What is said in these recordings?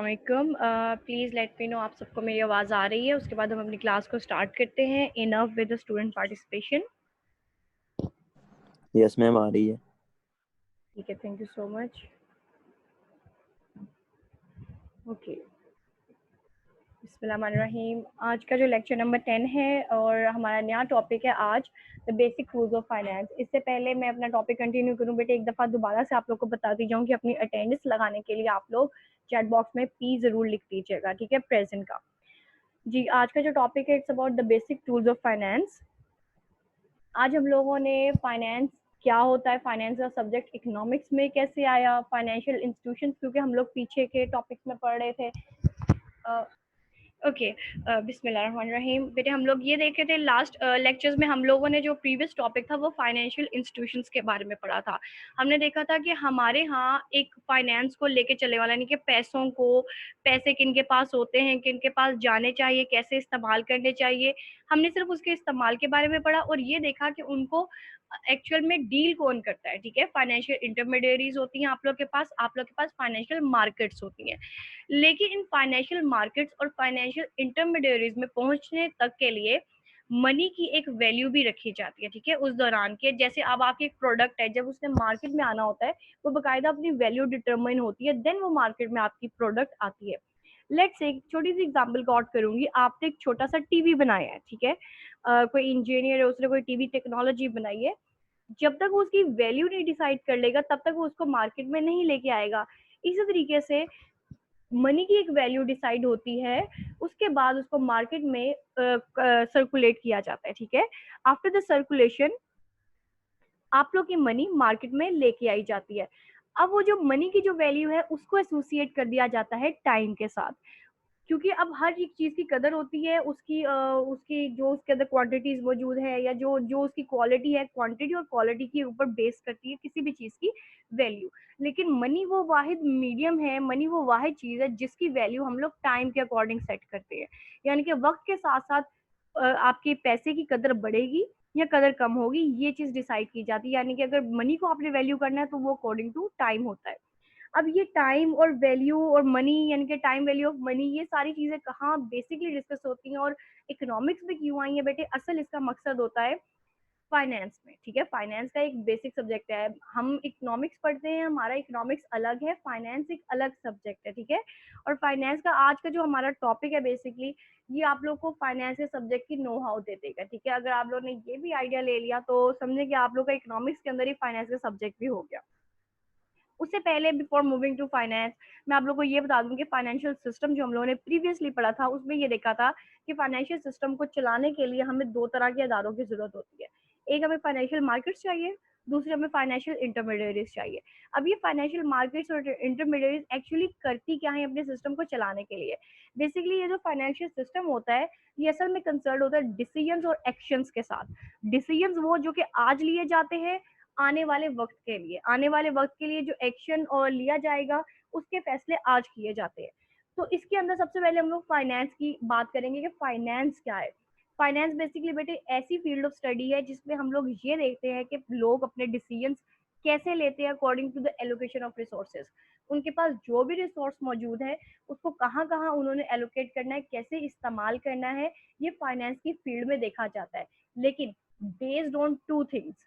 वालेकुम। Please let me know आप सबको मेरी आवाज़ आ रही है। उसके बाद हम अपनी क्लास को स्टार्ट करते हैं। Enough with the student participation. Yes ma'am आ रही है। ठीक है, thank you so much. Okay, बिस्मिल्लाहिर्रहमानिर्रहीम। आज का जो लेक्चर नंबर 10 है और हमारा नया टॉपिक है आज the basic rules of finance. इससे पहले मैं अपना टॉपिक कंटिन्यू करूँ बेटे, एक दफ़ा दोबारा से आप लोग को बताती जाऊँ कि अपनी अटेंडेंस लगाने के लिए आप लोग चैट बॉक्स में पी ज़रूर लिख दीजिएगा, ठीक है, प्रेजेंट का। जी, आज का जो टॉपिक है it's about the basic tools of finance. आज हम लोगों ने फाइनेंस क्या होता है, फाइनेंस का सब्जेक्ट इकोनॉमिक्स में कैसे आया, फाइनेंशियल इंस्टीट्यूशंस, क्योंकि हम लोग पीछे के टॉपिक्स में पढ़ रहे थे। ओके, बिस्मिल्लाहिर्रहमानिर्रहीम। बेटे हम लोग ये देखे थे लास्ट लेक्चर्स में, हम लोगों ने जो प्रीवियस टॉपिक था वो फाइनेंशियल इंस्टीट्यूशंस के बारे में पढ़ा था। हमने देखा था कि हमारे यहाँ एक फाइनेंस को लेके चलने वाला, यानी कि पैसों को, पैसे किन के पास होते हैं, किन के पास जाने चाहिए, कैसे इस्तेमाल करने चाहिए। हमने सिर्फ उसके इस्तेमाल के बारे में पढ़ा और ये देखा कि उनको एक्चुअल में डील कौन करता है, ठीक है। फाइनेंशियल इंटरमीडियरीज होती हैं आप लोग के पास, आप लोग के पास फाइनेंशियल मार्केट्स होती हैं। लेकिन इन फाइनेंशियल मार्केट्स और फाइनेंशियल इंटरमीडियरीज में पहुंचने तक के लिए मनी की एक वैल्यू भी रखी जाती है, ठीक है। उस दौरान के जैसे अब आपकी एक प्रोडक्ट है, जब उसने मार्केट में आना होता है वो बकायदा अपनी वैल्यू डिटरमाइन होती है, देन वो मार्केट में आपकी प्रोडक्ट आती है। लेट्स से एक छोटी सी एग्जांपल कॉट करूंगी। आपने एक छोटा सा टीवी बनाया है, ठीक है। कोई इंजीनियर है, उसने कोई टीवी टेक्नोलॉजी बनाई है। जब तक वो उसकी वैल्यू नहीं डिसाइड कर लेगा तब तक वो उसको मार्केट में नहीं लेके आएगा। इसी तरीके से मनी की एक वैल्यू डिसाइड होती है, उसके बाद उसको मार्केट में सर्कुलेट किया जाता है, ठीक है। आफ्टर द सर्कुलेशन आप लोग की मनी मार्केट में लेके आई जाती है। अब वो जो मनी की जो वैल्यू है उसको एसोसिएट कर दिया जाता है टाइम के साथ, क्योंकि अब हर एक चीज की कदर होती है उसकी उसकी जो उसके अंदर क्वांटिटीज मौजूद है या जो जो उसकी क्वालिटी है, क्वांटिटी और क्वालिटी के ऊपर बेस करती है किसी भी चीज की वैल्यू। लेकिन मनी वो वाहिद मीडियम है, मनी वो वाहिद चीज है जिसकी वैल्यू हम लोग टाइम के अकॉर्डिंग सेट करते हैं। यानी कि वक्त के साथ साथ आपके पैसे की कदर बढ़ेगी या कदर कम होगी, ये चीज डिसाइड की जाती है। यानी कि अगर मनी को आपने वैल्यू करना है तो वो अकॉर्डिंग टू टाइम होता है। अब ये टाइम और वैल्यू और मनी, यानी कि टाइम वैल्यू ऑफ मनी, ये सारी चीजें कहाँ बेसिकली डिस्कस होती हैं और इकोनॉमिक्स में क्यों आई है बेटे? असल इसका मकसद होता है फाइनेंस में, ठीक है। फाइनेंस का एक बेसिक सब्जेक्ट है। हम इकोनॉमिक्स पढ़ते हैं, हमारा इकोनॉमिक्स अलग है, फाइनेंस एक अलग सब्जेक्ट है, ठीक है। और फाइनेंस का आज का जो हमारा टॉपिक है बेसिकली, ये आप लोग को फाइनेंस के सब्जेक्ट की नो हाउ दे देगा, ठीक है। अगर आप लोगों ने ये भी आइडिया ले लिया तो समझे कि आप लोग का इकोनॉमिक्स के अंदर ही फाइनेंस का सब्जेक्ट भी हो गया। उससे पहले बिफोर मूविंग टू फाइनेंस, मैं आप लोगों को ये बता दूं कि फाइनेंशियल सिस्टम जो हम लोगों ने प्रीवियसली पढ़ा था उसमें ये देखा था कि फाइनेंशियल सिस्टम को चलाने के लिए हमें दो तरह के अदारों की जरूरत होती है। एक हमें फाइनेंशियल मार्केट्स चाहिए, दूसरी हमें फाइनेंशियल इंटरमीडियरीज चाहिए। अब ये फाइनेंशियल मार्केट्स और इंटरमीडियरीज एक्चुअली करती क्या है अपने सिस्टम को चलाने के लिए? बेसिकली ये जो फाइनेंशियल सिस्टम होता है ये असल में कंसर्न होता है डिसीजंस और एक्शंस के साथ। डिसीजंस वो जो कि आज लिए जाते हैं आने वाले वक्त के लिए, आने वाले वक्त के लिए जो एक्शन और लिया जाएगा उसके फैसले आज किए जाते हैं। तो इसके अंदर सबसे पहले हम लोग फाइनेंस की बात करेंगे कि फाइनेंस क्या है। फाइनेंस बेसिकली बेटे ऐसी फील्ड ऑफ स्टडी है जिसमें हम लोग ये देखते हैं कि लोग अपने डिसीजंस कैसे लेते हैं according to the allocation of resources. उनके पास जो भी रिसोर्स मौजूद है उसको कहाँ कहाँ उन्होंने एलोकेट करना है, कैसे इस्तेमाल करना है, ये फाइनेंस की फील्ड में देखा जाता है। लेकिन based on two things,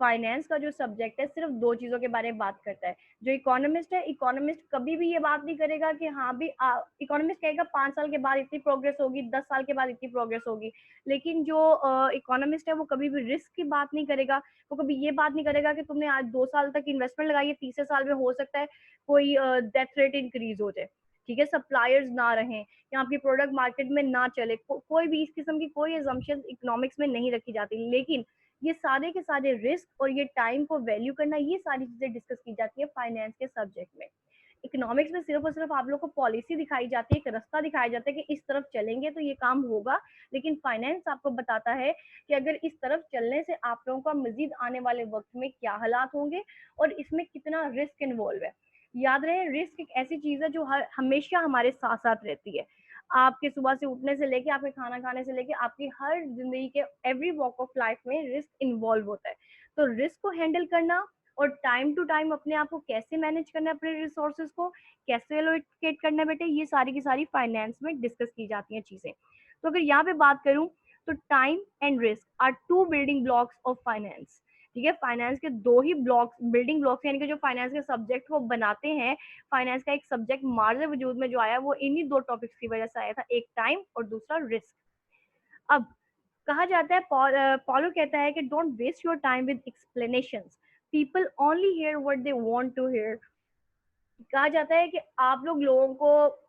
finance का जो सब्जेक्ट है सिर्फ दो चीजों के बारे में बात करता है। जो इकोनॉमिस्ट है, इकोनॉमिस्ट कभी भी ये बात नहीं करेगा कि हाँ भी इकोनॉमिस्ट कहेगा 5 साल के बाद इतनी प्रोग्रेस होगी, 10 साल के बाद इतनी प्रोग्रेस होगी। लेकिन जो इकोनॉमिस्ट है वो कभी भी रिस्क की बात नहीं करेगा। वो कभी ये बात नहीं करेगा कि तुमने आज 2 साल तक इन्वेस्टमेंट लगाई है, तीसरे साल में हो सकता है कोई डेथ रेट इंक्रीज हो जाए, ठीक है, सप्लायर्स ना रहें या आपकी प्रोडक्ट मार्केट में ना चले। कोई भी इस किस्म की कोई एजम्पशन इकोनॉमिक्स में नहीं रखी जाती। लेकिन ये सारे के सारे रिस्क और ये टाइम को वैल्यू करना, ये सारी चीजें डिस्कस की जाती है फाइनेंस के सब्जेक्ट में। इकोनॉमिक्स में सिर्फ और सिर्फ आप लोग को पॉलिसी दिखाई जाती है, एक रास्ता दिखाया जाता है कि इस तरफ चलेंगे तो ये काम होगा। लेकिन फाइनेंस आपको बताता है कि अगर इस तरफ चलने से आप लोगों का मजीद आने वाले वक्त में क्या हालात होंगे और इसमें कितना रिस्क इन्वॉल्व है। याद रहे, रिस्क एक ऐसी चीज है जो हमेशा हमारे साथ साथ रहती है। आपके सुबह से उठने से लेके आपके खाना खाने से लेके आपकी हर जिंदगी के एवरी वॉक ऑफ लाइफ में रिस्क इन्वॉल्व होता है। तो रिस्क को हैंडल करना और टाइम टू टाइम अपने आप को कैसे मैनेज करना है, अपने रिसोर्सेज को कैसे एलोकेट करना है बेटे, ये सारी की सारी फाइनेंस में डिस्कस की जाती हैं चीजें। तो अगर यहाँ पे बात करूं तो time and risk are two building blocks of finance. ठीक है, फाइनेंस के दो ही ब्लॉक्स, बिल्डिंग ब्लॉक्स, यानी कि जो फाइनेंस के सब्जेक्ट को बनाते हैं, फाइनेंस का एक सब्जेक्ट मार्ज वजूद में जो आया वो इन्हीं दो टॉपिक्स की वजह से आया था, एक टाइम और दूसरा रिस्क। अब कहा जाता है, पॉलो कहता है कि don't waste your time with explanations, people only hear what they want to hear. कहा जाता है कि आप लोग लोगों को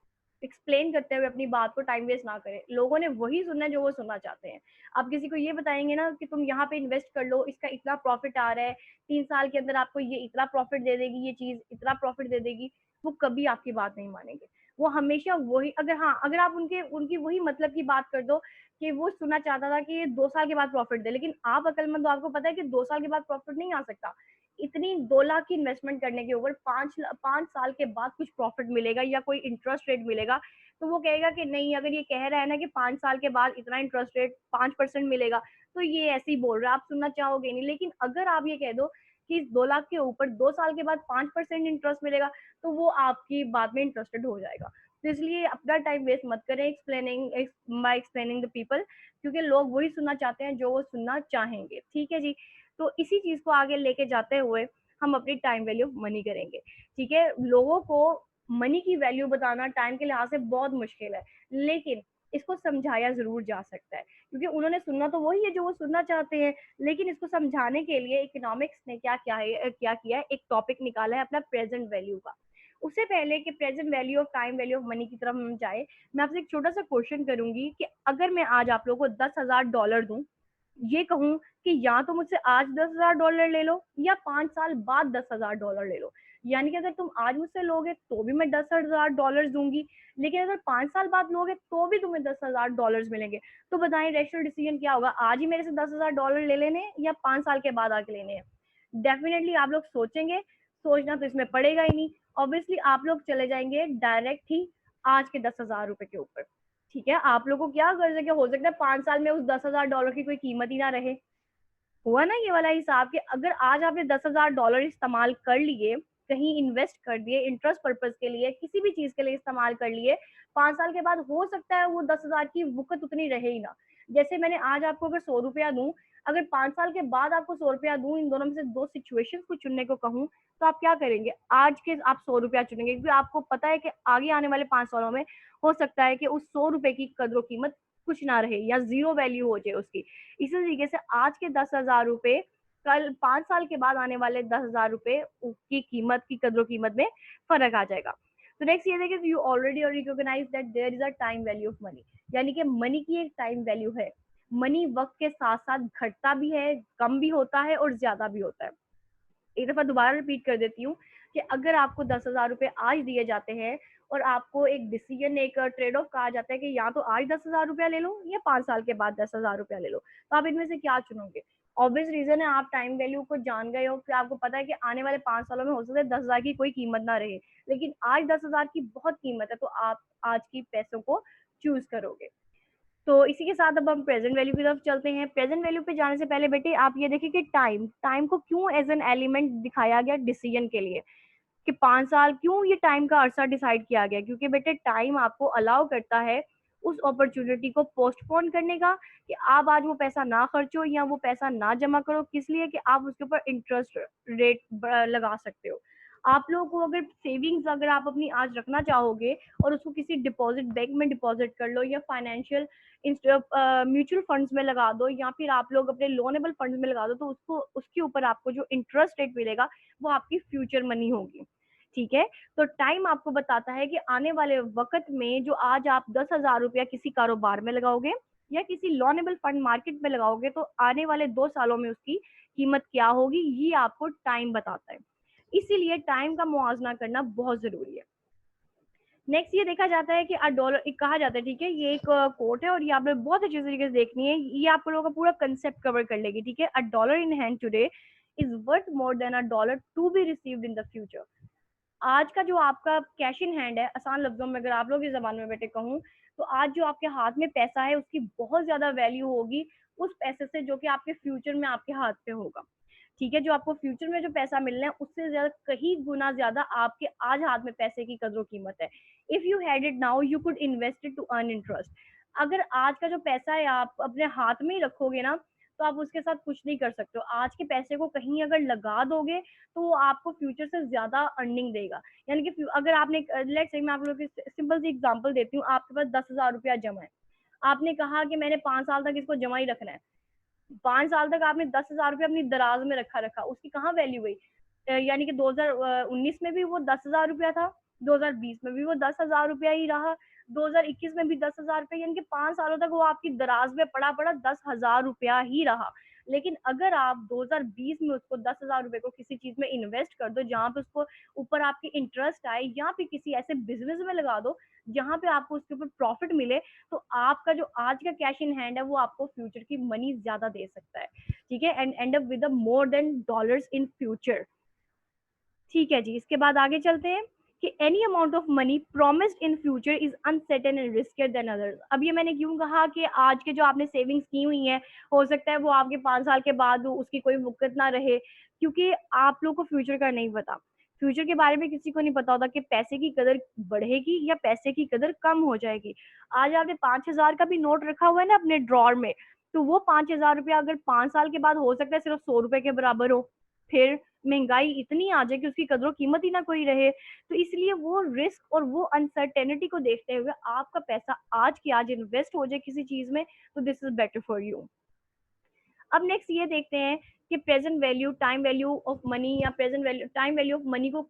एक्सप्लेन करते हुए अपनी बात को टाइम वेस्ट ना करें, लोगों ने वही सुनना है जो वो सुनना चाहते हैं। आप किसी को ये बताएंगे ना कि तुम यहाँ पे इन्वेस्ट कर लो, इसका इतना प्रॉफिट आ रहा है, 3 साल के अंदर आपको ये इतना प्रॉफिट दे देगी, ये चीज इतना प्रॉफिट दे देगी, वो कभी आपकी बात नहीं मानेंगे। वो हमेशा वही, अगर हाँ, अगर आप उनके उनकी वही मतलब की बात कर दो कि वो सुनना चाहता था कि ये 2 साल के बाद प्रॉफिट दे, लेकिन आप अकलमंद हो, आपको पता है कि 2 साल के बाद प्रॉफिट नहीं आ सकता। इतनी 2 लाख की इन्वेस्टमेंट करने के ऊपर 5 साल के बाद कुछ प्रॉफिट मिलेगा या कोई इंटरेस्ट रेट मिलेगा, तो वो कहेगा कि नहीं, अगर ये कह रहा है ना कि 5 साल के बाद इतना इंटरेस्ट रेट 5% मिलेगा, तो ये ऐसे ही बोल रहा है, आप सुनना चाहोगे नहीं। लेकिन अगर आप ये कह दो कि 2 लाख के ऊपर 2 साल के बाद 5% इंटरेस्ट मिलेगा, तो वो आपकी बात में इंटरेस्टेड हो जाएगा। तो इसलिए अपना टाइम वेस्ट मत करें एक्सप्लेनिंग द पीपल, क्योंकि लोग वही सुनना चाहते हैं जो वो सुनना चाहेंगे। ठीक है जी। तो इसी चीज को आगे लेके जाते हुए हम अपनी टाइम वैल्यू ऑफ मनी करेंगे। ठीक है, लोगों को मनी की वैल्यू बताना टाइम के लिहाज से बहुत मुश्किल है, लेकिन इसको समझाया जरूर जा सकता है, क्योंकि उन्होंने सुनना तो वही है जो वो सुनना चाहते हैं। लेकिन इसको समझाने के लिए इकोनॉमिक्स ने क्या किया है, एक टॉपिक निकाला है अपना प्रेजेंट वैल्यू का। उससे पहले कि present value of time value of money की तरफ हम जाए, मैं आपसे एक छोटा सा क्वेश्चन करूंगी कि अगर मैं आज आप लोगों को $10,000 दूं, ये कहूं कि या तो मुझसे आज $10,000 ले लो या 5 साल बाद $10,000 ले लो, यानी कि अगर तुम आज मुझसे लोगे तो भी मैं $10,000 दूंगी, लेकिन अगर 5 साल बाद लोगे तो भी तुम्हें $10,000 मिलेंगे, तो बताएं रैशनल डिसीजन क्या होगा, आज ही मेरे से $10,000 ले लेने या 5 साल के बाद आके लेने हैं? डेफिनेटली आप लोग सोचेंगे, सोचना तो इसमें पड़ेगा ही नहीं, ऑब्वियसली आप लोग चले जाएंगे डायरेक्ट ही आज के $10,000 के ऊपर। ठीक है, आप लोगों को क्या गर्ज है कि हो सकता है 5 साल में उस $10,000 की कोई कीमत ही ना रहे। हुआ ना ये वाला हिसाब कि अगर आज आपने $10,000 इस्तेमाल कर लिए, कहीं इन्वेस्ट कर दिए, इंटरेस्ट पर्पज के लिए, किसी भी चीज के लिए इस्तेमाल कर लिए, 5 साल के बाद हो सकता है वो 10,000 की वुकत उतनी रहे ही ना। जैसे मैंने आज आपको अगर 100 रुपया दूं, अगर 5 साल के बाद आपको 100 रुपया दूं, इन दोनों में से दो सिचुएशन को चुनने को कहूँ, तो आप क्या करेंगे? आज के आप 100 रुपया चुनेंगे, क्योंकि आपको पता है कि आगे आने वाले 5 सालों में हो सकता है कि उस 100 रुपए की कदर कीमत कुछ ना रहे या जीरो वैल्यू हो जाए उसकी। इसी तरीके से आज के $10,000 कल 5 साल के बाद आने वाले $10,000 की कीमत की कदर कीमत में फर्क आ जाएगा। तो नेक्स्ट ये देखिए, you already recognize that there is a time value of money, यानी कि मनी की एक टाइम वैल्यू है। मनी वक्त के साथ साथ घटता भी है, कम भी होता है और ज्यादा भी होता है। एक दफा दोबारा रिपीट कर देती हूँ कि अगर आपको $10,000 आज दिए जाते हैं और आपको एक डिसीजन, एक ट्रेड ऑफ कहा जाता है कि या तो आज $10,000 ले लो या 5 साल के बाद $10,000 ले लो, तो आप इनमें से क्या चुनोगे? ऑब्वियस रीजन है, आप टाइम वैल्यू को जान गए हो कि आपको पता है कि आने वाले 5 सालों में हो सकता है 10,000 की कोई कीमत ना रहे, लेकिन आज 10,000 की बहुत कीमत है, तो आप आज की पैसों को चूज करोगे। तो इसी के साथ अब हम प्रेजेंट वैल्यू की तरफ चलते हैं। प्रेजेंट वैल्यू पे जाने से पहले बेटे आप ये देखिए कि टाइम टाइम को क्यों एज एन एलिमेंट दिखाया गया डिसीजन के लिए, कि 5 साल क्यों ये टाइम का अरसा डिसाइड किया गया, क्योंकि बेटे टाइम आपको अलाउ करता है उस अपॉर्चुनिटी को पोस्टपोन करने का, कि आप आज वो पैसा ना खर्चो या वो पैसा ना जमा करो, किस लिए कि आप उसके ऊपर इंटरेस्ट रेट लगा सकते हो। आप लोगों को अगर सेविंग्स अगर आप अपनी आज रखना चाहोगे और उसको किसी डिपॉजिट बैंक में डिपॉजिट कर लो या फाइनेंशियल म्यूचुअल फंड्स में लगा दो या फिर आप लोग अपने लोनेबल फंड्स में लगा दो, तो उसको उसके ऊपर आपको जो इंटरेस्ट रेट मिलेगा वो आपकी फ्यूचर मनी होगी। ठीक है, तो टाइम आपको बताता है कि आने वाले वक्त में जो आज आप $10,000 किसी कारोबार में लगाओगे या किसी लॉनेबल फंड मार्केट में लगाओगे, तो आने वाले 2 सालों में उसकी कीमत क्या होगी, ये आपको टाइम बताता है। इसीलिए टाइम का मुआवजा करना बहुत जरूरी है। नेक्स्ट ये देखा जाता है कि अ डॉलर कहा जाता है, ठीक है, ये एक कोट है और ये आपने बहुत अच्छे तरीके से देखनी है, ये आप लोगों का पूरा कंसेप्ट कवर कर लेगी। ठीक है, a dollar in hand today is worth more than a dollar to be received in the future. आज का जो आपका कैश इन हैंड है, आसान लफ्जों में अगर आप लोग इस जबान में बेटे कहूँ, तो आज जो आपके हाथ में पैसा है उसकी बहुत ज्यादा वैल्यू होगी उस पैसे से जो कि आपके फ्यूचर में आपके हाथ पे होगा। ठीक है, जो आपको फ्यूचर में जो पैसा मिलना है उससे ज्यादा कहीं गुना ज्यादा आपके आज हाथ में पैसे की कदर कीमत है। If you had it now you could invest it to earn interest. अगर आज का जो पैसा है आप अपने हाथ में ही रखोगे ना, तो आप उसके साथ कुछ नहीं कर सकते हो। आज के पैसे को कहीं अगर लगा दोगे तो वो आपको फ्यूचर से ज्यादा अर्निंग देगा। यानी कि अगर आपने, लेट्स से मैं आप लोगों की सिंपल सी एग्जांपल देती हूँ, आपके पास 10,000 रुपया जमा है, आपने कहा कि मैंने 5 साल तक इसको जमा ही रखना है। 5 साल तक आपने 10,000 रुपया अपनी दराज में रखा रखा, उसकी कहाँ वैल्यू हुई? यानी कि 2019 में भी वो 10,000 रुपया था, 2020 में भी वो 10,000 रुपया ही रहा, 2021 में भी 10,000 रुपया, यानी कि 5 सालों तक वो आपकी दराज में पड़ा पड़ा 10,000 रुपया ही रहा। लेकिन अगर आप 2020 में उसको 10,000 रुपए को किसी चीज में इन्वेस्ट कर दो जहां पे उसको ऊपर आपकी इंटरेस्ट आए, या फिर किसी ऐसे बिजनेस में लगा दो जहां पे आपको उसके ऊपर प्रॉफिट मिले, तो आपका जो आज का कैश इन हैंड है वो आपको फ्यूचर की मनी ज्यादा दे सकता है। ठीक है, and and up with more than dollars in future. ठीक है जी, इसके बाद आगे चलते हैं कि any amount of money promised in future is uncertain and riskier than others. अब ये मैंने क्यों कहा कि आज के जो आपने सेविंग्स की हुई है, हो सकता है वो आपके 5 साल के बाद उसकी कोई वक़्त ना रहे, क्योंकि आप लोग को फ्यूचर का नहीं पता। फ्यूचर के बारे में किसी को नहीं पता होता कि पैसे की कदर बढ़ेगी या पैसे की कदर कम हो जाएगी। आज आपने 5,000 का भी नोट रखा हुआ है ना अपने ड्रॉर में, तो वो 5,000 रुपया अगर 5 साल के बाद हो सकता है सिर्फ 100 रुपए के बराबर हो, फिर महंगाई इतनी आ जाए कि उसकी कदर कीमत ही ना कोई रहे। तो इसलिए वो रिस्क और वो अनसर्टेनिटी को देखते हुए आपका पैसा आज की आज इन्वेस्ट हो जाए किसी चीज में, तो this is better for you. अब नेक्स्ट ये देखते हैं कि present value time value of money, या present value time value of money को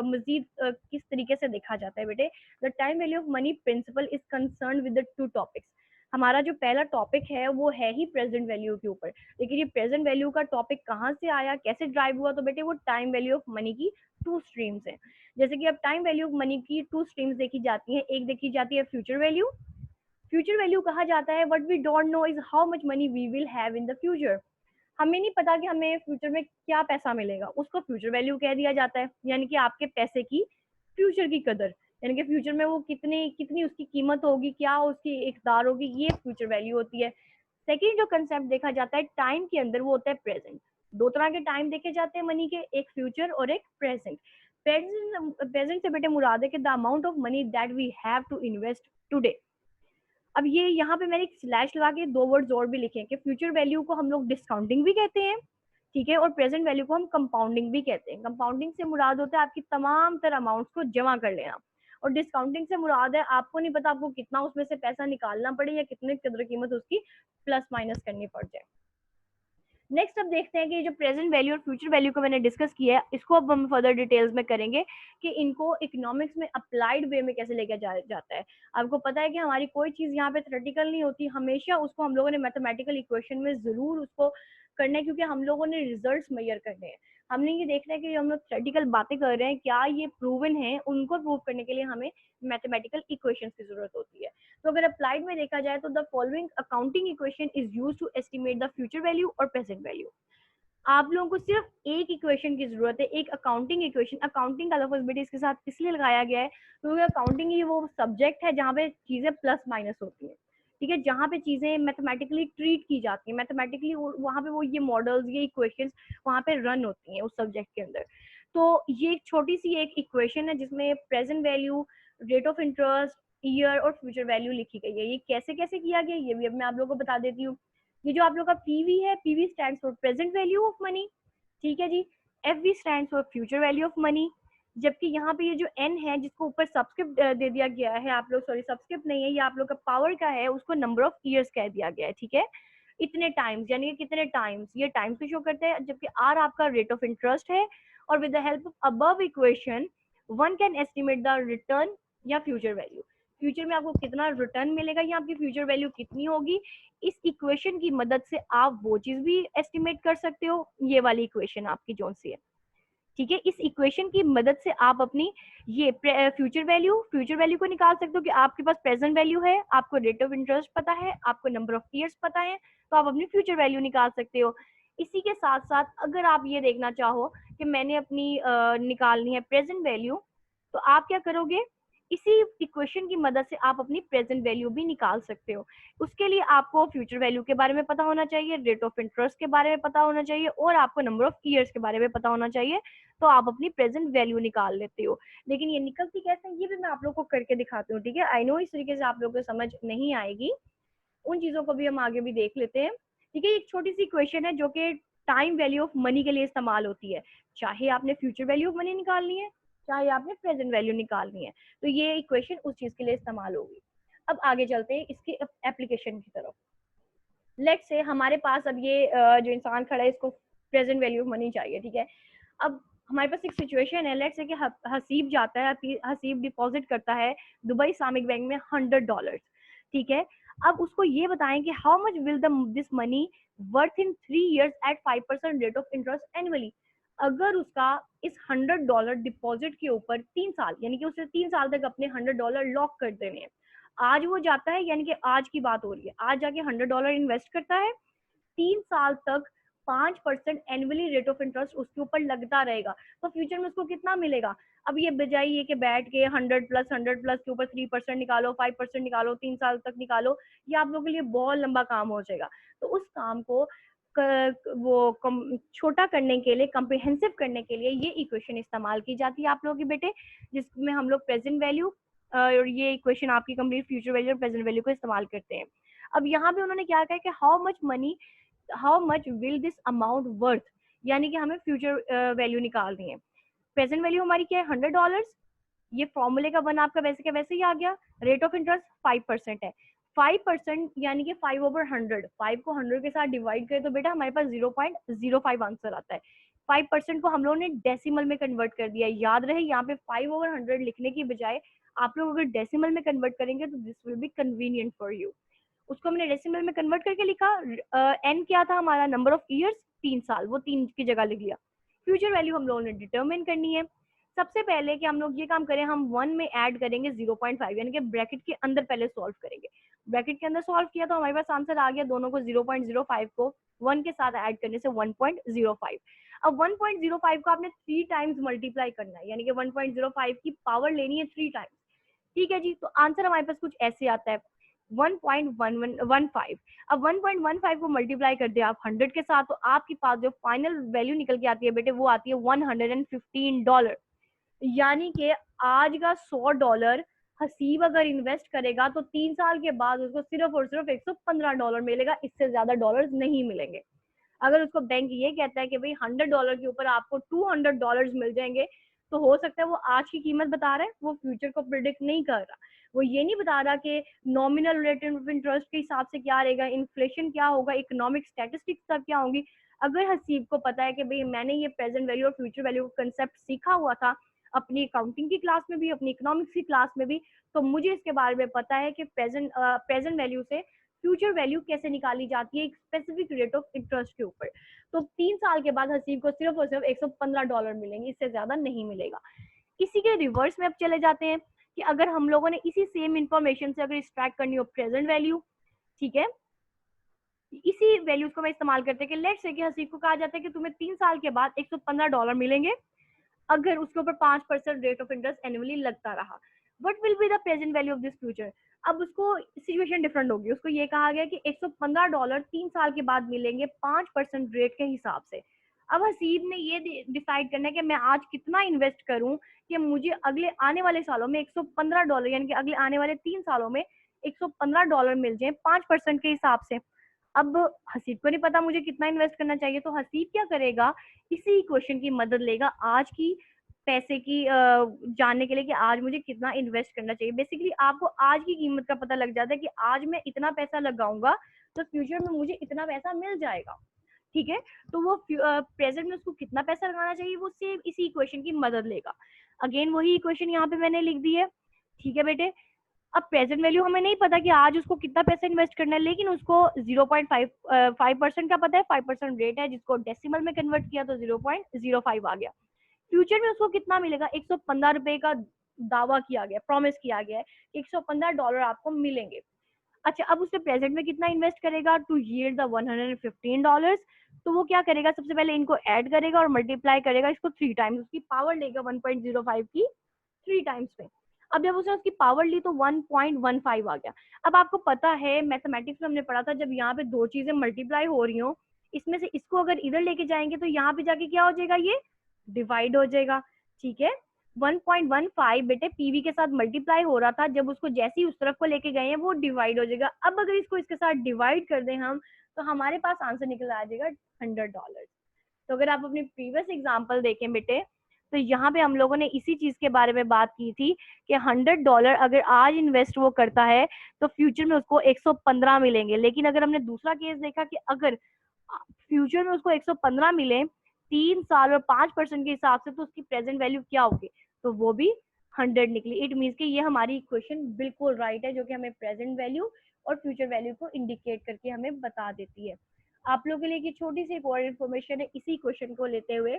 मजीद किस तरीके से देखा जाता है बेटे। The time value of money principle is concern with the two topics. हमारा जो पहला टॉपिक है वो है ही प्रेजेंट वैल्यू के ऊपर, लेकिन ये प्रेजेंट वैल्यू का टॉपिक कहाँ से आया, कैसे ड्राइव हुआ, तो बेटे वो टाइम वैल्यू ऑफ मनी की टू स्ट्रीम्स है। जैसे कि अब टाइम वैल्यू ऑफ मनी की टू स्ट्रीम्स देखी जाती है, एक देखी जाती है फ्यूचर वैल्यू। फ्यूचर वैल्यू कहा जाता है what we don't know is how much money we will have in the future. हमें नहीं पता कि हमें फ्यूचर में क्या पैसा मिलेगा, उसको फ्यूचर वैल्यू कह दिया जाता है। यानी कि आपके पैसे की फ्यूचर की कदर, यानी कि फ्यूचर में वो कितनी कितनी उसकी कीमत होगी, क्या उसकी इकदार होगी, ये फ्यूचर वैल्यू होती है। सेकेंड जो कंसेप्ट देखा जाता है टाइम के अंदर वो होता है प्रेजेंट। दो तरह के टाइम देखे जाते हैं मनी के, एक फ्यूचर और एक प्रेजेंट। प्रेजेंट से बेटे मुराद है कि the amount of money that we have to invest today. अब ये यहाँ पे मैंने एक स्लैश लगा के दो वर्ड्स और भी लिखे हैं कि फ्यूचर वैल्यू को हम लोग डिस्काउंटिंग भी कहते हैं, ठीक है, और प्रेजेंट वैल्यू को हम कंपाउंडिंग भी कहते हैं। कंपाउंडिंग से मुराद होता है आपकी तमाम तरह अमाउंट्स को जमा कर लेना, और डिस्काउंटिंग से मुराद है आपको नहीं पता आपको कितना उसमें से पैसा निकालना पड़े या कितने कदर कीमत उसकी प्लस माइनस करनी पड़ जाए। नेक्स्ट अब देखते हैं कि जो प्रेजेंट वैल्यू और फ्यूचर वैल्यू को मैंने डिस्कस किया है, इसको अब हम फर्दर डिटेल्स में करेंगे कि इनको इकोनॉमिक्स में अप्लाइड वे में कैसे लेके जाता है। आपको पता है कि हमारी कोई चीज यहाँ पे थ्योरेटिकल नहीं होती, हमेशा उसको हम लोगों ने मैथमेटिकल इक्वेशन में जरूर उसको करना है, क्योंकि हम लोगों ने रिजल्ट्स मेजर करने हैं। हमने ये देखना है कि हम लोग थ्योरेटिकल बातें कर रहे हैं क्या ये प्रूवन है, उनको प्रूव करने के लिए हमें मैथमेटिकल इक्वेशंस की जरूरत होती है। तो अगर अप्लाइड में देखा जाए तो the following accounting equation is used to estimate the future value और प्रेजेंट वैल्यू। आप लोगों को सिर्फ एक इक्वेशन की जरूरत है, एक अकाउंटिंग इक्वेशन। अकाउंटिंग का लफ्ज बेटे इसके साथ इसलिए लगाया गया है क्योंकि अकाउंटिंग ही वो सब्जेक्ट है जहाँ पे चीजें प्लस माइनस होती है, ठीक है, जहाँ पे चीजें मैथमेटिकली ट्रीट की जाती है, मैथमेटिकली वहाँ पे वो ये मॉडल्स ये इक्वेशंस वहाँ पे रन होती हैं उस सब्जेक्ट के अंदर। तो ये एक छोटी सी एक इक्वेशन है जिसमें present value, rate of interest, year और फ्यूचर वैल्यू लिखी गई है। ये कैसे कैसे किया गया ये भी अब मैं आप लोगों को बता देती हूँ। ये जो आप लोग का पीवी है, PV stands for present value of money, ठीक है जी। FV stands for future value of money. जबकि यहाँ पे ये जो एन है जिसको ऊपर सबस्क्रिप्ट दे दिया गया है, आप लोग सॉरी सबस्क्रिप्ट नहीं है, ये आप लोग का पावर का है, उसको नंबर ऑफ ईयर्स कह दिया गया है, ठीक है। इतने टाइम्स यानी कि कितने टाइम्स, ये टाइम्स भी शो करते हैं। जबकि आर आपका रेट ऑफ इंटरेस्ट है, और with the help of above equation one can estimate the return या फ्यूचर वैल्यू। फ्यूचर में आपको कितना रिटर्न मिलेगा या आपकी फ्यूचर वैल्यू कितनी होगी, इस इक्वेशन की मदद से आप वो चीज भी एस्टिमेट कर सकते हो। ये वाली इक्वेशन आपकी जोन सी है, ठीक है। इस इक्वेशन की मदद से आप अपनी ये फ्यूचर वैल्यू को निकाल सकते हो कि आपके पास प्रेजेंट वैल्यू है, आपको रेट ऑफ इंटरेस्ट पता है, आपको नंबर ऑफ ईयर्स पता है, तो आप अपनी फ्यूचर वैल्यू निकाल सकते हो। इसी के साथ साथ अगर आप ये देखना चाहो कि मैंने अपनी निकालनी है प्रेजेंट वैल्यू, तो आप क्या करोगे, इसी इक्वेशन की मदद से आप अपनी प्रेजेंट वैल्यू भी निकाल सकते हो। उसके लिए आपको फ्यूचर वैल्यू के बारे में पता होना चाहिए, रेट ऑफ इंटरेस्ट के बारे में पता होना चाहिए, और आपको नंबर ऑफ ईयर्स के बारे में पता होना चाहिए, तो आप अपनी प्रेजेंट वैल्यू निकाल लेते हो। लेकिन ये निकलती कैसे है ये भी मैं आप लोग को करके दिखाती हूँ, ठीक है। आई नो इस तरीके से आप लोगों को समझ नहीं आएगी, उन चीजों को भी हम आगे भी देख लेते हैं, ठीक है। एक छोटी सी इक्वेशन है जो कि टाइम वैल्यू ऑफ मनी के लिए इस्तेमाल होती है। चाहे आपने फ्यूचर वैल्यू ऑफ मनी निकालनी है, चाहे आपने प्रेजेंट वैल्यू निकालनी है, तो ये इक्वेशन उस चीज के लिए इस्तेमाल होगी। अब आगे चलते हैं इसके एप्लीकेशन की तरफ। लेट्स से हमारे पास अब ये जो इंसान खड़ा है इसको प्रेजेंट वैल्यू ऑफ मनी चाहिए, ठीक है। अब हमारे पास एक सिचुएशन है, लेट्स से कि हसीब जाता है, हसीब डिपॉजिट करता है दुबई इस्लामिक बैंक में $100, ठीक है। अब उसको ये बताएं कि how much will this money worth in 3 years at 5% rate of interest annually. अगर उसका इस $100 डिपॉजिट के ऊपर 3 साल, यानी कि उसे 3 साल तक अपने $100 लॉक कर देने हैं। आज वो जाता है, यानी कि आज की बात हो रही है, आज जाके $100 इन्वेस्ट करता है, 3 साल तक 5% एनुअली रेट ऑफ इंटरेस्ट उसके ऊपर लगता रहेगा। तो फ्यूचर में उसको कितना मिलेगा? अब ये बजाय ये कि बैठ के 100 प्लस के ऊपर 3% निकालो, 5% निकालो, 3 साल तक निकालो, ये आप लोगों के लिए बहुत लंबा काम हो जाएगा। तो उस काम को छोटा करने के लिए, कम्प्रिहेंसिव करने के लिए ये इक्वेशन इस्तेमाल की जाती है आप लोगों के बेटे, जिसमें हम लोग प्रेजेंट वैल्यू और ये इक्वेशन आपकी कंप्लीट फ्यूचर वैल्यू और प्रेजेंट वैल्यू को इस्तेमाल करते हैं। अब यहाँ पे उन्होंने क्या कहा कि how much will this amount worth, यानी कि हमें फ्यूचर वैल्यू निकालनी है। प्रेजेंट वैल्यू हमारी क्या है? $100। ये फॉर्मूले का वन आपका वैसे के वैसे ही आ गया। रेट ऑफ इंटरेस्ट 5% है। 5% यानी कि 5/100, 5 को 100 के साथ डिवाइड करें तो बेटा हमारे पास 0.05 आंसर आता है। 5% को हम लोगों ने डेसिमल में कन्वर्ट कर दिया। याद रहे यहाँ पे 5/100 लिखने की बजाय आप लोग अगर डेसिमल में कन्वर्ट करेंगे तो this will be convenient for you. उसको हमने डेसिमल में कन्वर्ट करके लिखा। एन क्या था हमारा? नंबर ऑफ ईयर्स, 3 साल, वो 3 की जगह लिख लिया। फ्यूचर वैल्यू हम लोगों ने डिटरमिन करनी है। सबसे पहले कि हम लोग ये काम करें, हम 1 में ऐड करेंगे 0.5, यानी कि ब्रैकेट के अंदर पहले सॉल्व करेंगे। ब्रैकेट के अंदर सॉल्व किया तो हमारे पास आंसर आ गया। दोनों को 0.05 को 1 के साथ ऐड करने से 1.05। अब 1.05 को आपने 3 टाइम्स मल्टीप्लाई करना है, यानी कि 1.05 की पावर लेनी है 3 टाइम्स, ठीक है जी। तो आंसर हमारे पास कुछ ऐसे आता है 1.15। अब 1.15 को मल्टीप्लाई कर दिया आप 100 के साथ, तो आपके पास जो फाइनल वैल्यू निकल के आती है बेटे वो आती है $115। यानी कि आज का $100 हसीब अगर इन्वेस्ट करेगा तो 3 साल के बाद उसको सिर्फ और सिर्फ $115 मिलेगा, इससे ज्यादा डॉलर्स नहीं मिलेंगे। अगर उसको बैंक ये कहता है कि भाई $100 के ऊपर आपको $200 मिल जाएंगे, तो हो सकता है वो आज की कीमत बता रहा है, वो फ्यूचर को प्रिडिक्ट नहीं कर रहा। वो ये नहीं बता रहा कि नॉमिनल रेट ऑफ इंटरेस्ट के हिसाब से क्या रहेगा, इन्फ्लेशन क्या होगा, इकोनॉमिक स्टैटिस्टिक्स सब क्या होंगी। अगर हसीब को पता है कि भाई मैंने ये प्रेजेंट वैल्यू और फ्यूचर वैल्यू का कंसेप्ट सीखा हुआ था अपनी अकाउंटिंग की क्लास में भी, अपनी इकोनॉमिक्स की क्लास में भी, तो मुझे इसके बारे में पता है कि प्रेजेंट वैल्यू से फ्यूचर वैल्यू कैसे निकाली जाती है एक स्पेसिफिक रेट ऑफ इंटरेस्ट के ऊपर। तो 3 साल के बाद हसीब को सिर्फ और सिर्फ $115 मिलेंगे, इससे ज्यादा नहीं मिलेगा। इसी के रिवर्स में अब चले जाते हैं कि अगर हम लोगों ने इसी सेम इंफॉर्मेशन से अगर एक्सट्रैक्ट करनी हो प्रेजेंट वैल्यू, ठीक है, इसी वैल्यूज को मैं इस्तेमाल करते हैं कि लेट्स से कि हसीब को कहा जाता है कि तुम्हें 3 साल के बाद $115 मिलेंगे अगर उसके ऊपर 5% रेट ऑफ इंटरेस्ट एनुअली लगता रहा। What will be the present value of this future? अब उसको सिचुएशन डिफरेंट होगी। उसको ये कहा गया कि $115 3 साल के बाद मिलेंगे 5% रेट के हिसाब से। अब हसीब ने ये डिसाइड करना है कि मैं आज कितना इन्वेस्ट करूं कि मुझे अगले आने वाले सालों में $115, यानी कि अगले आने वाले 3 सालों में $115 मिल जाए 5% के हिसाब से। अब हसीब को नहीं पता मुझे कितना इन्वेस्ट करना चाहिए, तो हसीब क्या करेगा? इसी क्वेश्चन की मदद लेगा आज की पैसे की जानने के लिए कि आज मुझे कितना इन्वेस्ट करना चाहिए। बेसिकली आपको आज की कीमत का पता लग जाता है कि आज मैं इतना पैसा लगाऊंगा तो फ्यूचर में मुझे इतना पैसा मिल जाएगा, ठीक है। तो वो प्रेजेंट में उसको कितना पैसा लगाना चाहिए वो सेम इसी इक्वेशन की मदद लेगा। अगेन वही इक्वेशन यहाँ पे मैंने लिख दी है, ठीक है बेटे। अब प्रेजेंट वैल्यू हमें नहीं पता कि आज उसको कितना पैसा इन्वेस्ट करना है, लेकिन उसको 0.5% का पता है, 5% रेट है, जिसको डेसिमल में कन्वर्ट किया तो 0.05 आ गया। फ्यूचर में उसको कितना मिलेगा? $115 का दावा किया गया, प्रॉमिस किया गया है कि $115 आपको मिलेंगे। अच्छा, अब उसने प्रेजेंट में कितना इन्वेस्ट करेगा टू यील्ड द $115? तो वो क्या करेगा? सबसे पहले इनको ऐड करेगा और मल्टीप्लाई करेगा इसको 3 टाइम्स, उसकी पावर लेगा 1.05 की 3 टाइम्स में। अब जब उसने उसकी पावर ली तो 1.15 आ गया। अब आपको पता है मैथमेटिक्स में हमने पढ़ा था, जब यहाँ पे दो चीजें मल्टीप्लाई हो रही हो, इसमें से इसको अगर इधर लेके जाएंगे तो यहाँ पे जाके क्या हो जाएगा, ये डिवाइड हो जाएगा। ठीक है, 1.15 बेटे पीवी के साथ मल्टीप्लाई हो रहा था, जब उसको जैसे ही उस तरफ को लेके गए हैं वो डिवाइड हो जाएगा। अब अगर इसको इसके साथ डिवाइड कर दें हम, तो हमारे पास आंसर निकल आ जाएगा $100। तो अगर आप अपनी प्रीवियस एग्जाम्पल देखें बेटे, तो यहाँ पे हम लोगों ने इसी चीज के बारे में बात की थी कि $100 अगर आज इन्वेस्ट वो करता है तो फ्यूचर में उसको 115 मिलेंगे। लेकिन अगर हमने दूसरा केस देखा कि अगर फ्यूचर में उसको 115 मिले 3 साल और 5% के हिसाब से, तो उसकी प्रेजेंट वैल्यू क्या होगी, तो वो भी 100 निकली। इट मीन्स कि ये हमारी इक्वेशन बिल्कुल राइट है, जो कि हमें प्रेजेंट वैल्यू और फ्यूचर वैल्यू को इंडिकेट करके हमें बता देती है। आप लोगों के लिए एक छोटी सी एक और इन्फॉर्मेशन है इसी क्वेश्चन को लेते हुए।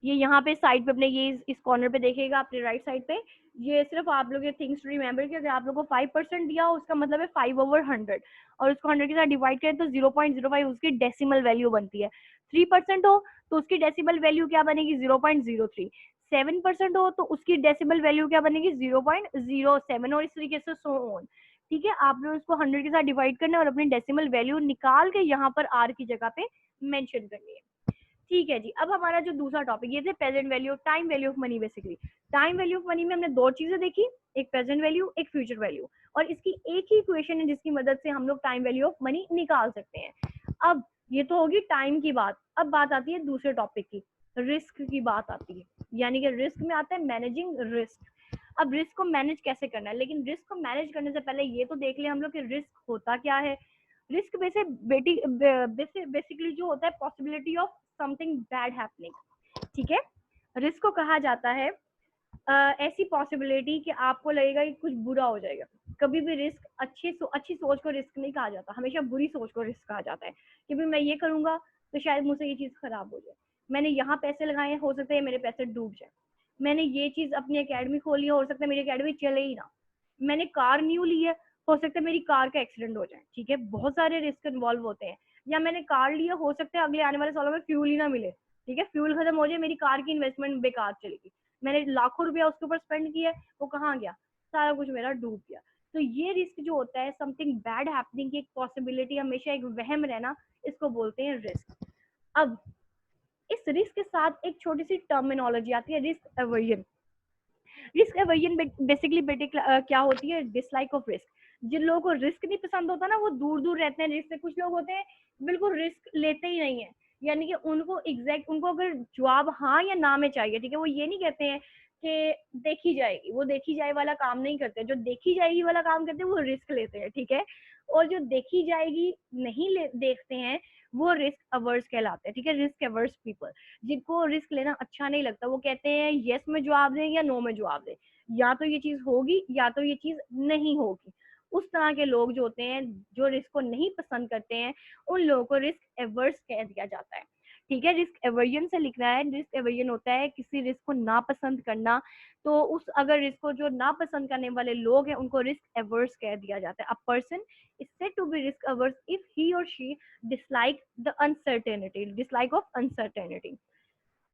ये यहाँ पे साइड पे अपने ये इस कॉर्नर पे देखिएगा अपने राइट साइड पे, ये सिर्फ आप लोग थिंग्स टू रिमेंबर कि अगर आप लोगों को 5% दिया हो उसका मतलब है 5/100, और उसको 100 के साथ डिवाइड करें तो 0.05 उसकी डेसिमल वैल्यू बनती है। 3% हो तो उसकी डेसिमल वैल्यू क्या बनेगी, 0.03। 7% हो तो उसकी डेसिमल वैल्यू क्या बनेगी, 0.07, और इस तरीके से सो ऑन। ठीक है, आप लोग इसको 100 के साथ डिवाइड करना है और अपनी डेसिमल वैल्यू निकाल के यहाँ पर आर की जगह पे मेंशन करनी है। ठीक है जी, अब हमारा जो दूसरा टॉपिक, ये थे present value, time value of money. Basically time value of money में हमने दो चीजें देखी, एक प्रेजेंट वैल्यू, एक फ्यूचर वैल्यू, और इसकी एक ही इक्वेशन है जिसकी मदद से हम लोग टाइम वैल्यू ऑफ मनी निकाल सकते हैं। अब ये तो होगी टाइम की बात। अब बात आती है दूसरे टॉपिक की, रिस्क की बात आती है, यानी कि रिस्क में आता है मैनेजिंग रिस्क। अब रिस्क को मैनेज कैसे करना है, लेकिन रिस्क को मैनेज करने से पहले ये तो देख ले हम लोग कि रिस्क होता क्या है। रिस्क बेसिकली जो होता है possibility of something bad happening. ठीक है, रिस्क को कहा जाता है ऐसी पॉसिबिलिटी कि आपको लगेगा कि कुछ बुरा हो जाएगा। कभी भी रिस्क अच्छी सोच को रिस्क नहीं कहा जाता, हमेशा बुरी सोच को रिस्क कहा जाता है कि भाई मैं ये करूंगा तो शायद मुझसे ये चीज खराब हो जाए। मैंने यहाँ पैसे लगाए, हो सकता है मेरे पैसे डूब जाए। मैंने ये चीज अपनी एकेडमी खोली है, हो सकता है मेरी एकेडमी चले ही ना। मैंने कार न्यू ली है, हो सकता है मेरी कार का एक्सीडेंट हो जाए। ठीक है, बहुत सारे रिस्क इन्वॉल्व होते हैं। या मैंने कार लिया, हो सकता है अगले आने वाले सालों में फ्यूल ही ना मिले। ठीक है, फ्यूल खत्म हो जाए, मेरी कार की इन्वेस्टमेंट बेकार चलेगी। मैंने लाखों रुपया उसके ऊपर स्पेंड किया, वो कहाँ गया, सारा कुछ मेरा डूब गया। तो ये रिस्क जो होता है, समथिंग बैड हैपनिंग की एक पॉसिबिलिटी, हमेशा एक वहम रहना, इसको बोलते हैं रिस्क। अब इस रिस्क के साथ एक छोटी सी टर्मिनोलॉजी आती है, risk aversion. Risk aversion basically बेटे क्या होती है, डिसलाइक ऑफ रिस्क। जिन लोगों को रिस्क नहीं पसंद होता ना, वो दूर दूर रहते हैं रिस्क से। कुछ लोग होते हैं बिल्कुल रिस्क लेते ही नहीं है, यानी कि उनको अगर जवाब हाँ या ना में चाहिए। ठीक है, वो ये नहीं कहते हैं कि देखी जाएगी, वो देखी जाए वाला काम नहीं करते। जो देखी जाएगी वाला काम करते हैं वो रिस्क लेते हैं। ठीक है, और जो देखी जाएगी नहीं देखते हैं वो रिस्क अवर्स कहलाते हैं। ठीक है, रिस्क अवर्स पीपल, जिनको रिस्क लेना अच्छा नहीं लगता, वो कहते हैं यस में जवाब दें या नो में जवाब दें, या तो ये चीज होगी या तो ये चीज नहीं होगी। उस तरह के लोग जो होते हैं, जो रिस्क को नहीं पसंद करते हैं, उन लोगों को रिस्क एवर्स कह दिया जाता है। ठीक है, रिस्क एवर्जन से लिखना है। रिस्क एवर्जन होता है किसी रिस्क को नापसंद करना। तो उस अगर रिस्क को जो नापसंद करने वाले लोग हैं उनको रिस्क एवर्स कह दिया जाता है। A person is said to be risk averse if he or she dislike of uncertainty.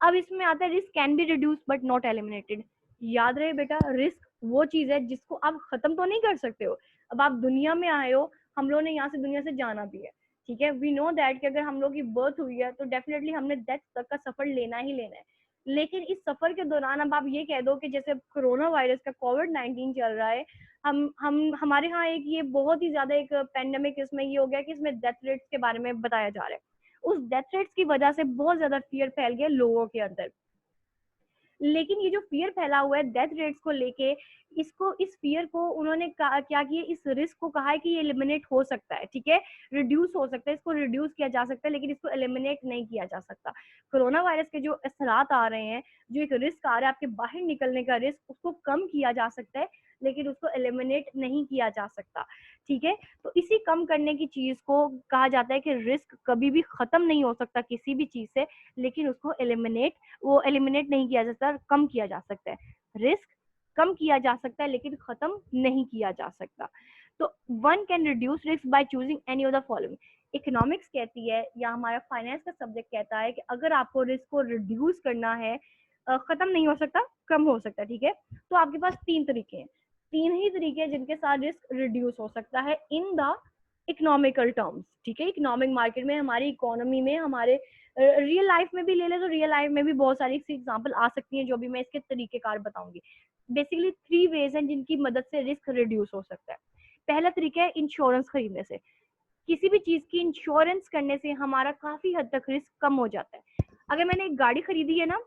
अब इसमें आता है risk can be reduce but not eliminated. याद रहे बेटा, रिस्क वो चीज है जिसको आप खत्म तो नहीं कर सकते हो। अब आप दुनिया में आए हो, हम लोग ने यहाँ से दुनिया से जाना भी है। ठीक है, वी नो दैट कि अगर हम लोग की बर्थ हुई है तो डेफिनेटली हमने डेथ तक का सफर लेना ही लेना है। लेकिन इस सफर के दौरान अब आप ये कह दो कि जैसे कोरोना वायरस का कोविड-19 चल रहा है, हम हमारे यहाँ एक ये बहुत ही ज्यादा एक पेंडेमिक इसमें ये हो गया कि इसमें डेथ रेट्स के बारे में बताया जा रहा है। उस डेथ रेट्स की वजह से बहुत ज्यादा फियर फैल गया लोगों के अंदर। लेकिन ये जो फियर फैला हुआ है डेथ रेट्स को लेके, इस फियर को उन्होंने क्या किया, इस रिस्क को कहा है कि ये एलिमिनेट हो सकता है। ठीक है, रिड्यूस हो सकता है, इसको रिड्यूस किया जा सकता है, लेकिन इसको एलिमिनेट नहीं किया जा सकता। कोरोना वायरस के जो असरात आ रहे हैं, जो एक रिस्क आ रहा है आपके बाहर निकलने का रिस्क, उसको कम किया जा सकता है, लेकिन उसको एलिमिनेट नहीं किया जा सकता। ठीक है, तो इसी कम करने की चीज को कहा जाता है कि रिस्क कभी भी खत्म नहीं हो सकता किसी भी चीज से, लेकिन उसको एलिमिनेट नहीं किया जा सकता, कम किया जा सकता है। रिस्क कम किया जा सकता है लेकिन खत्म नहीं किया जा सकता। तो one can reduce risk by choosing any of the following. Economics कहती है या हमारा फाइनेंस का सब्जेक्ट कहता है कि अगर आपको रिस्क को रिड्यूस करना है, खत्म नहीं हो सकता, कम हो सकता है, ठीक है। तो आपके पास 3 तरीके हैं, 3 ही तरीके हैं जिनके साथ रिस्क रिड्यूस हो सकता है इन द इकोनॉमिकल टर्म्स, ठीक है। इकोनॉमिक मार्केट में, हमारी इकोनॉमी में, हमारे रियल लाइफ में भी ले ले तो रियल लाइफ में भी बहुत सारी एग्जांपल आ सकती हैं जो भी मैं इसके तरीकेकार बताऊंगी। बेसिकली 3 वेज हैं जिनकी मदद से रिस्क रिड्यूस हो सकता है। पहला तरीका है इंश्योरेंस खरीदने से। किसी भी चीज की इंश्योरेंस करने से हमारा काफी हद तक रिस्क कम हो जाता है। अगर मैंने एक गाड़ी खरीदी है ना,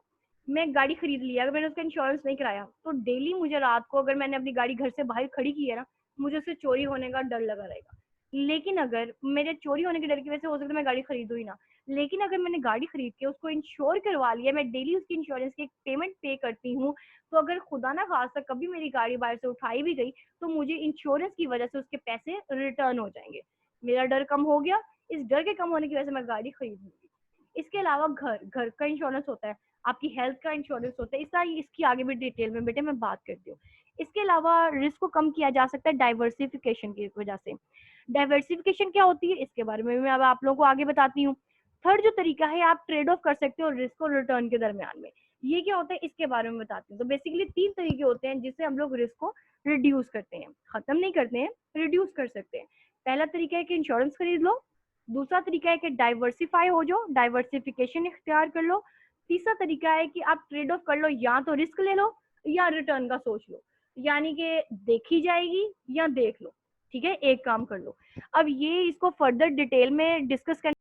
मैं गाड़ी खरीद लिया, अगर मैंने उसका इंश्योरेंस नहीं कराया तो डेली मुझे रात को, अगर मैंने अपनी गाड़ी घर से बाहर खड़ी की है ना, मुझे उससे चोरी होने का डर लगा रहेगा। लेकिन अगर मेरे चोरी होने के डर की वजह से हो सकता है मैं गाड़ी खरीदूं ही ना, लेकिन अगर मैंने गाड़ी खरीद के उसको इंश्योर करवा लिया, मैं डेली उसकी इंश्योरेंस की एक पेमेंट पे करती हूँ, तो अगर खुदा ना खास्ता कभी मेरी गाड़ी बाहर से उठाई भी गई तो मुझे इंश्योरेंस की वजह से उसके पैसे रिटर्न हो जाएंगे। मेरा डर कम हो गया, इस डर के कम होने की वजह से मैं गाड़ी खरीद लूंगी। इसके अलावा घर घर का इंश्योरेंस होता है, आपकी हेल्थ का इंश्योरेंस होता है, इसकी आगे भी डिटेल में बेटे मैं बात करती हूँ। इसके अलावा रिस्क को कम किया जा सकता है डाइवर्सिफिकेशन की वजह से। डाइवर्सिफिकेशन क्या होती है इसके बारे में मैं अब आप लोगों को आगे बताती हूँ। थर्ड जो तरीका है, आप ट्रेड ऑफ कर सकते हो रिस्क और रिटर्न के दरमियान में। ये क्या होता है इसके बारे में बताती हूँ। तो बेसिकली 3 तरीके होते हैं जिससे हम लोग रिस्क को रिड्यूस करते हैं, खत्म नहीं करते हैं, रिड्यूस कर सकते हैं। पहला तरीका है कि इंश्योरेंस खरीद लो। दूसरा तरीका है कि डाइवर्सिफाई हो जाओ, डाइवर्सिफिकेशन इख्तियार कर लो। तीसरा तरीका है कि आप ट्रेड ऑफ कर लो, या तो रिस्क ले लो या रिटर्न का सोच लो, यानी कि देखी जाएगी या देख लो, ठीक है, एक काम कर लो। अब ये इसको फर्दर डिटेल में डिस्कस करने